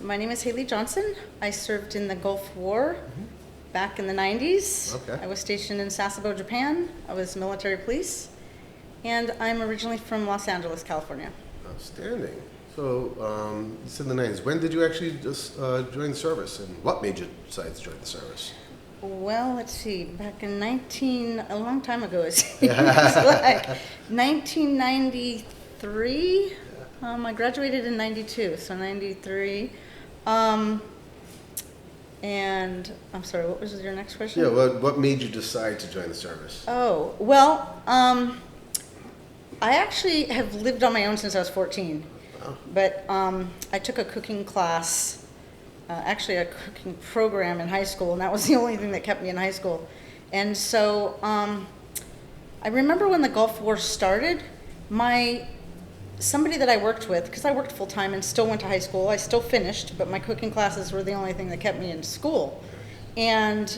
My name is Hayley Johnson. I served in the Gulf War back in the 90s. Okay. I was stationed in Sasebo, Japan. I was military police. And I'm originally from Los Angeles, California. Outstanding. So, you said in the 90s. When did you actually just join the service, and what made you decide to join the service? Well, let's see, back in a long time ago, it seems like 1993. I graduated in 92, so 93. And I'm sorry, what was your next question? Yeah, what made you decide to join the service? Oh, well, I actually have lived on my own since I was 14. Wow. But I took a cooking class, actually a cooking program in high school, and that was the only thing that kept me in high school. And so I remember when the Gulf War started, somebody that I worked with, because I worked full time and still went to high school, I still finished, but my cooking classes were the only thing that kept me in school. And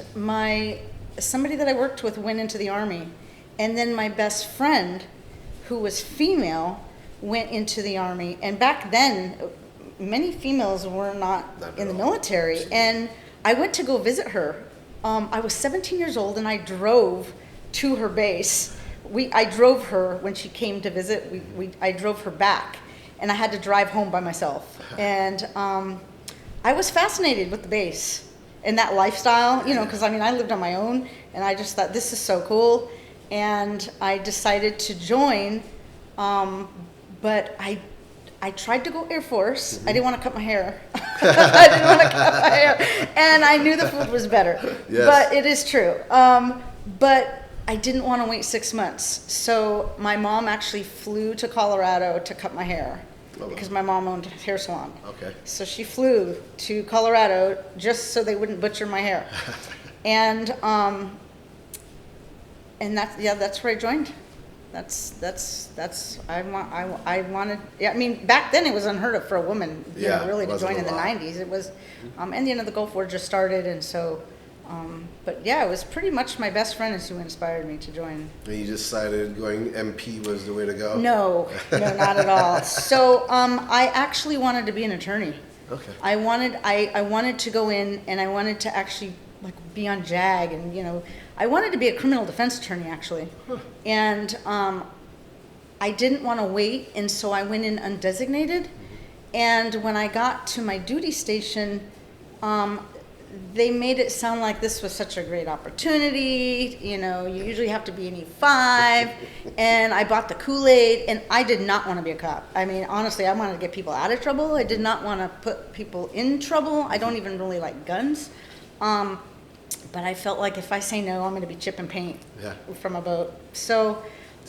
somebody that I worked with went into the Army, and then my best friend, who was female, went into the Army. And back then, many females were not in the military. And I went to go visit her. I was 17 years old, and I drove to her base. I drove her when she came to visit. I drove her back, and I had to drive home by myself. And I was fascinated with the base and that lifestyle, because I lived on my own, and I just thought, this is so cool. And I decided to join, but I tried to go Air Force. I didn't want to cut my hair. I didn't want to cut my hair. And I knew the food was better. Yes. But it is true. But I didn't want to wait 6 months. So my mom actually flew to Colorado to cut my hair because my mom owned a hair salon. Okay. So she flew to Colorado just so they wouldn't butcher my hair. And that's where I joined. I wanted. Yeah, back then it was unheard of for a woman, really to join in the 90s. It was, and the Gulf War just started, and so, but yeah, it was pretty much my best friend is who inspired me to join. And you decided going MP was the way to go? No, not at all. So I actually wanted to be an attorney. Okay. I wanted to go in, and I wanted to actually be on JAG, and I wanted to be a criminal defense attorney actually. And I didn't want to wait, and so I went in undesignated. And when I got to my duty station, they made it sound like this was such a great opportunity. You usually have to be an E5, and I bought the Kool-Aid, and I did not want to be a cop. Honestly, I wanted to get people out of trouble. I did not want to put people in trouble. I don't even really like guns. But I felt like if I say no, I'm going to be chipping paint from a boat. So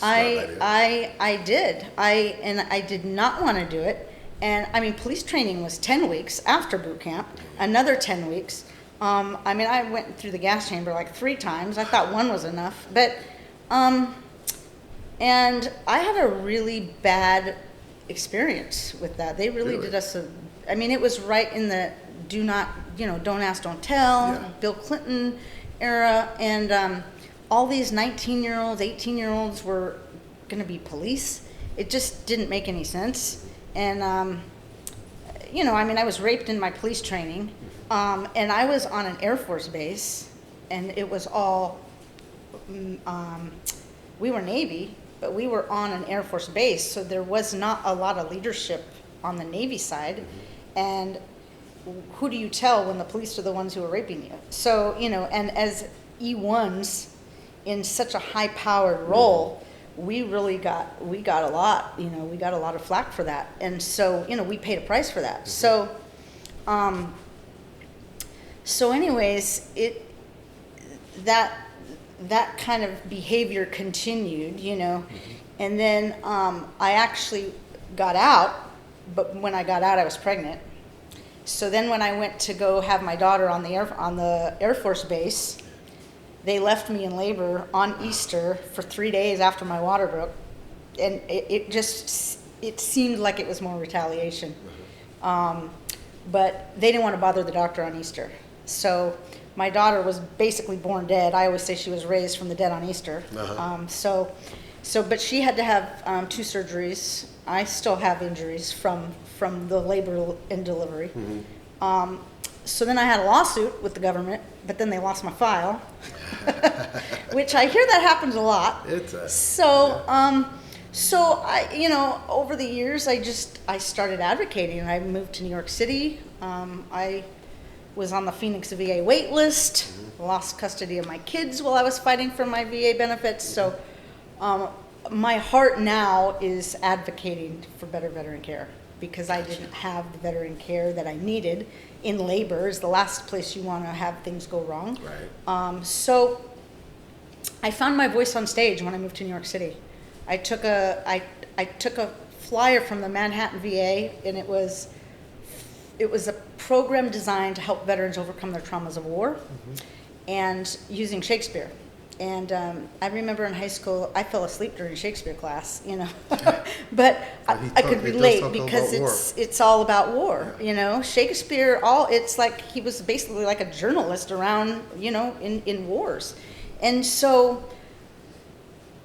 I did. I did not want to do it. And police training was 10 weeks after boot camp, another 10 weeks. I went through the gas chamber 3 times. I thought one was enough. But, and I had a really bad experience with that. They really did us it was right in the don't ask, don't tell, Bill Clinton era, and all these 19-year-olds, 18-year-olds were going to be police. It just didn't make any sense. And, I was raped in my police training, and I was on an Air Force base, and it was all, we were Navy, but we were on an Air Force base, so there was not a lot of leadership on the Navy side. And who do you tell when the police are the ones who are raping you? So, and as E1s in such a high-powered role, we got a lot, we got a lot of flack for that. And so, we paid a price for that. So, anyways, that kind of behavior continued, and then I actually got out, but when I got out, I was pregnant. So then when I went to go have my daughter on the Air Force base, they left me in labor on Easter for 3 days after my water broke. And it seemed like it was more retaliation. But they didn't want to bother the doctor on Easter. So my daughter was basically born dead. I always say she was raised from the dead on Easter. But she had to have 2 surgeries. I still have injuries from the labor and delivery. So then I had a lawsuit with the government, but then they lost my file, which I hear that happens a lot. So I, over the years, I started advocating. I moved to New York City. I was on the Phoenix VA wait list, lost custody of my kids while I was fighting for my VA benefits. So my heart now is advocating for better veteran care, because I didn't have the veteran care that I needed. In labor is the last place you want to have things go wrong. Right. So I found my voice on stage when I moved to New York City. I took a flyer from the Manhattan VA, and it was a program designed to help veterans overcome their traumas of war, and using Shakespeare. And I remember in high school, I fell asleep during Shakespeare class, but I could relate because it's all about war, Shakespeare, it's like he was basically like a journalist around, in wars. And so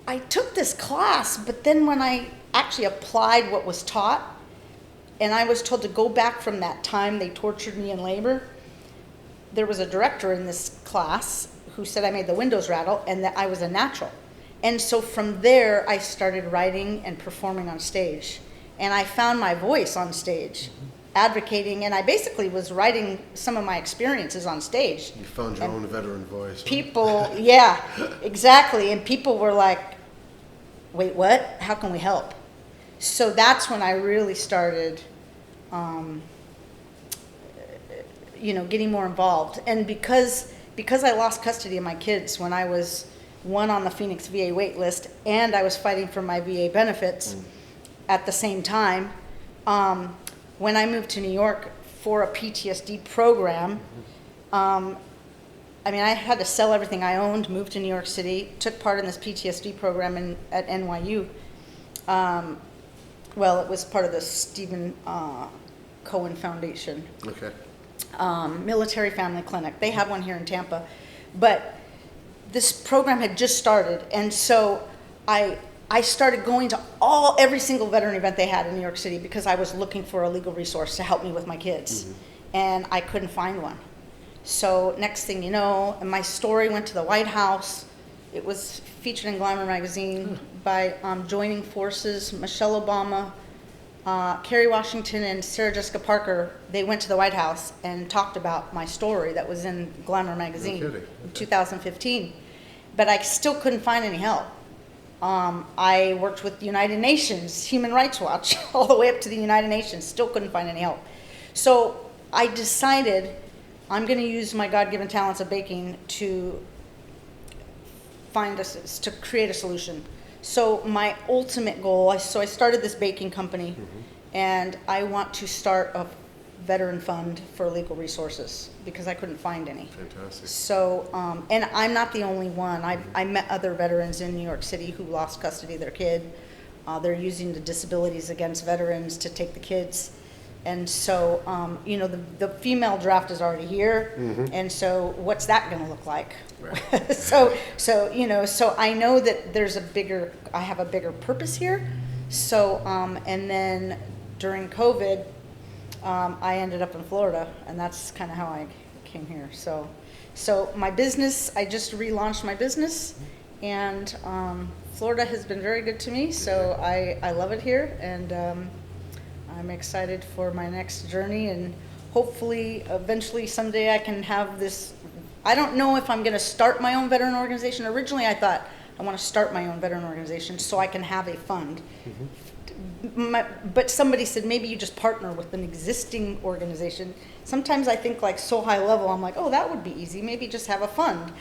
I took this class, but then when I actually applied what was taught, and I was told to go back from that time they tortured me in labor, there was a director in this class who said I made the windows rattle and that I was a natural. And so from there, I started writing and performing on stage. And I found my voice on stage, advocating, and I basically was writing some of my experiences on stage. You found your own veteran voice. People, yeah, exactly. And people were like, wait, what? How can we help? So that's when I really started, getting more involved. And because I lost custody of my kids when I was on the Phoenix VA wait list, and I was fighting for my VA benefits at the same time, when I moved to New York for a PTSD program, I had to sell everything I owned, moved to New York City, took part in this PTSD program at NYU. It was part of the Stephen Cohen Foundation. Okay. Military Family Clinic. They have one here in Tampa. But this program had just started, and so I started going to every single veteran event they had in New York City because I was looking for a legal resource to help me with my kids. And I couldn't find one. So next thing you know, my story went to the White House. It was featured in Glamour magazine by joining forces. Michelle Obama, Kerry Washington, and Sarah Jessica Parker, they went to the White House and talked about my story that was in Glamour magazine in 2015. But I still couldn't find any help. I worked with the United Nations, Human Rights Watch, all the way up to the United Nations, still couldn't find any help. So I decided I'm going to use my God-given talents of baking to create a solution. So my ultimate goal, I started this baking company, and I want to start a veteran fund for legal resources because I couldn't find any. Fantastic. So, and I'm not the only one. I met other veterans in New York City who lost custody of their kid. They're using the Disabilities Against Veterans to take the kids. And so, the female draft is already here, and so what's that going to look like? Right. So I know that I have a bigger purpose here. So, and then during COVID, I ended up in Florida, and that's kind of how I came here. So my business, I just relaunched my business, and Florida has been very good to me. So I love it here, and I'm excited for my next journey, and hopefully eventually someday I can have this. I don't know if I'm going to start my own veteran organization. Originally I thought I want to start my own veteran organization so I can have a fund. But somebody said maybe you just partner with an existing organization. Sometimes I think like so high level, I'm like, oh, that would be easy. Maybe just have a fund.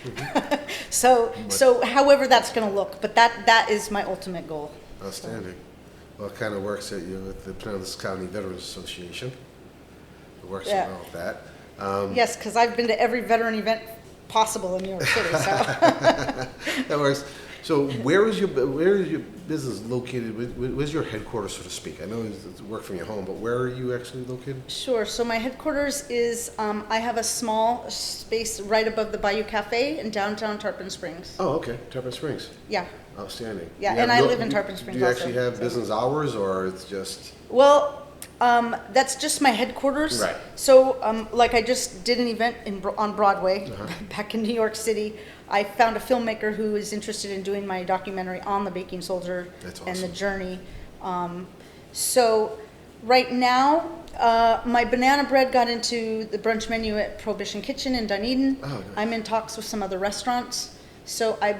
So however that's going to look, but that is my ultimate goal. Outstanding. Well, it kind of works with the Pinellas County Veterans Association. It works well with that. Yes, because I've been to every veteran event possible in New York City. So that works. So where is your business located? Where's your headquarters, so to speak? I know you work from your home, but where are you actually located? Sure. So my headquarters is, I have a small space right above the Bayou Cafe in downtown Tarpon Springs. Oh, okay. Tarpon Springs. Yeah. Outstanding. Yeah, and I live in Tarpon Springs Do you also, actually have business hours, or it's just? Well, That's just my headquarters. Right. So, like I just did an event on Broadway Uh-huh. back in New York City. I found a filmmaker who is interested in doing my documentary on the baking soldier That's and the awesome. journey. So right now, my banana bread got into the brunch menu at Prohibition Kitchen in Dunedin. Oh, nice. I'm in talks with some other restaurants. So I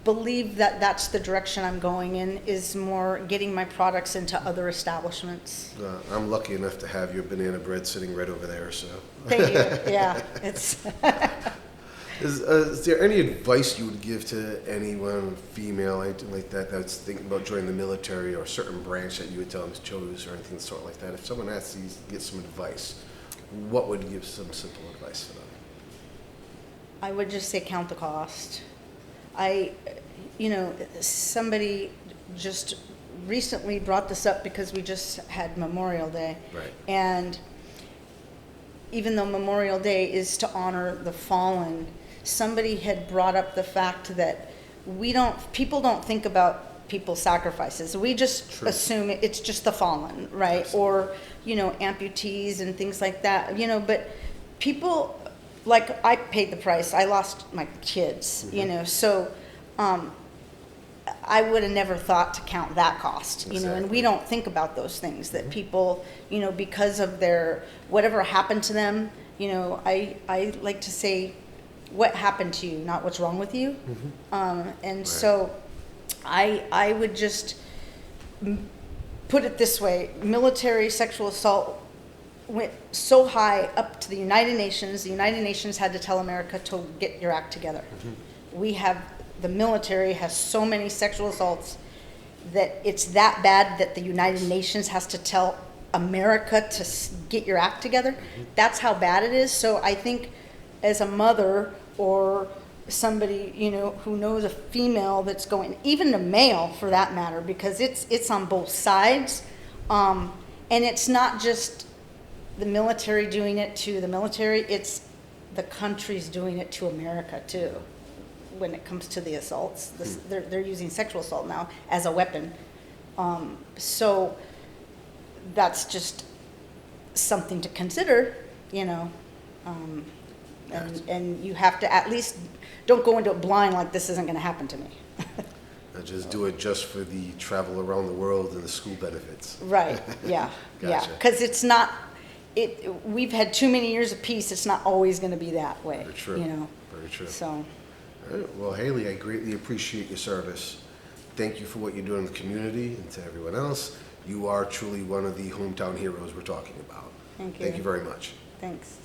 believe that that's the direction I'm going in, is more getting my products into other establishments. I'm lucky enough to have your banana bread sitting right over there, so. Thank you. Yeah, it's Is there any advice you would give to anyone, female, anything like that, that's thinking about joining the military, or a certain branch that you would tell them to choose, or anything sort of like that? If someone asks you to get some advice, what would you give some simple advice for them? I would just say count the cost. Somebody just recently brought this up because we just had Memorial Day. Right. And even though Memorial Day is to honor the fallen, somebody had brought up the fact that people don't think about people's sacrifices. We just True. assume it's just the fallen, right? Absolutely. Or, amputees and things like that, but people, like, I paid the price. I lost my kids, so I would have never thought to count that cost, and Exactly. we don't think about those things that people, because of their, whatever happened to them, I like to say, what happened to you, not what's wrong with you. Right. So I would just put it this way: military sexual assault went so high up to the United Nations. The United Nations had to tell America to get your act together. The military has so many sexual assaults that it's that bad that the United Nations has to tell America to get your act together. That's how bad it is. So I think as a mother, or somebody, who knows a female that's going, even a male for that matter, because it's on both sides. And it's not just the military doing it to the military, it's the country's doing it to America too. When it comes to the assaults, they're using sexual assault now as a weapon. So that's just something to consider, and you have to at least don't go into it blind like this isn't going to happen to me. Just do it just for the travel around the world and the school benefits. Right. Yeah. Yeah. Gotcha. Because it's not. We've had too many years of peace. It's not always going to be that way. Very true. Very true. So. All right. Well, Hayley, I greatly appreciate your service. Thank you for what you're doing in the community, and to everyone else. You are truly one of the hometown heroes we're talking about. Thank you. Thank you very much. Thanks.